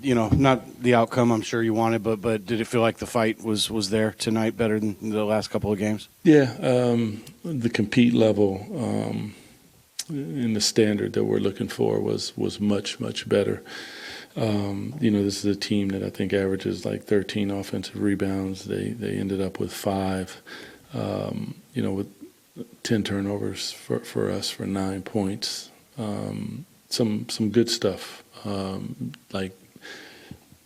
not the outcome I'm sure you wanted, but did it feel like the fight was there tonight better than the last couple of games? Yeah, the compete level and the standard that we're looking for was much, much better. This is a team that I think averages like 13 offensive rebounds. They ended up with 5, with 10 turnovers for us for 9 points. Some good stuff, like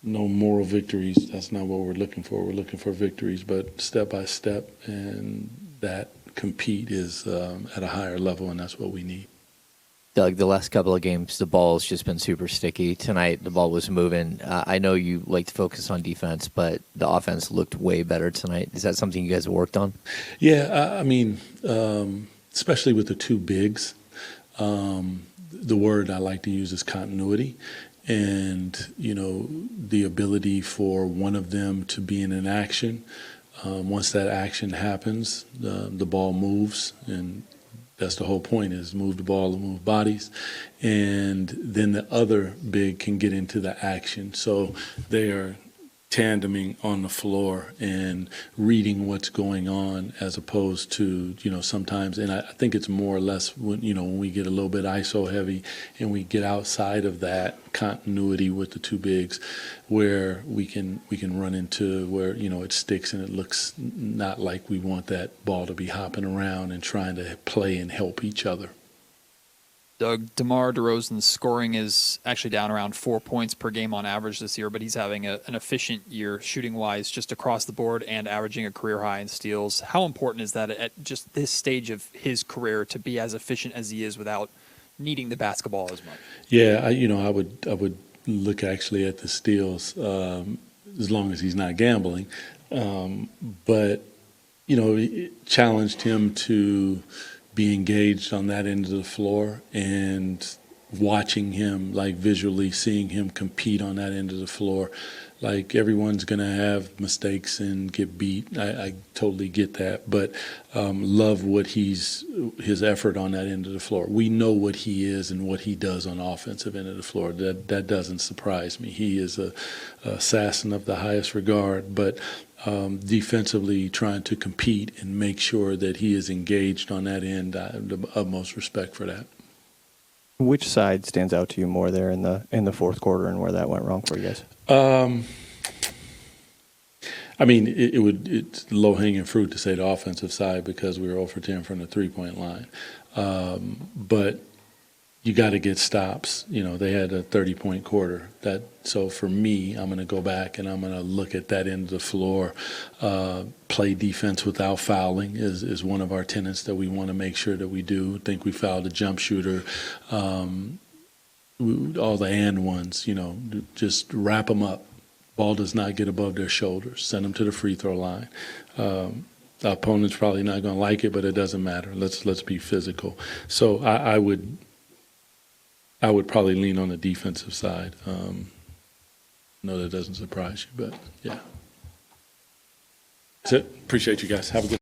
no moral victories. That's not what we're looking for. We're looking for victories, but step by step, and that compete is at a higher level, and that's what we need. Doug, the last couple of games, the ball's just been super sticky. Tonight, the ball was moving. I know you like to focus on defense, but the offense looked way better tonight. Is that something you guys have worked on? Yeah, especially with the 2 bigs, the word I like to use is continuity. And, the ability for one of them to be in an action. Once that action happens, the ball moves, and that's the whole point, is move the ball and move bodies. And then the other big can get into the action. So they are tandeming on the floor and reading what's going on, as opposed to, sometimes, and I think it's more or less when we get a little bit ISO heavy and we get outside of that continuity with the 2 bigs, where we can run into where, it sticks and it looks not like we want that ball to be hopping around and trying to play and help each other. Doug, DeMar DeRozan's scoring is actually down around 4 points per game on average this year, but he's having an efficient year shooting-wise just across the board and averaging a career high in steals. How important is that at just this stage of his career to be as efficient as he is without needing the basketball as much? Yeah, I would look actually at the steals as long as he's not gambling. But, it challenged him to be engaged on that end of the floor, and watching him, like visually seeing him compete on that end of the floor. Like, everyone's going to have mistakes and get beat. I totally get that, but love what his effort on that end of the floor. We know what he is and what he does on the offensive end of the floor. That doesn't surprise me. He is a assassin of the highest regard, but defensively trying to compete and make sure that he is engaged on that end. I have the utmost respect for that. Which side stands out to you more there in the fourth quarter, and where that went wrong for you guys? It's low-hanging fruit to say the offensive side, because we were 0 for 10 from the 3-point line. But you got to get stops. They had a 30-point quarter. So for me, I'm going to go back and I'm going to look at that end of the floor. Play defense without fouling is one of our tenets that we want to make sure that we do. I think we fouled a jump shooter. All the and ones, just wrap them up. Ball does not get above their shoulders. Send them to the free throw line. The opponent's probably not going to like it, but it doesn't matter. Let's be physical. So I would probably lean on the defensive side. No, that doesn't surprise you, but yeah. That's it. Appreciate you guys. Have a good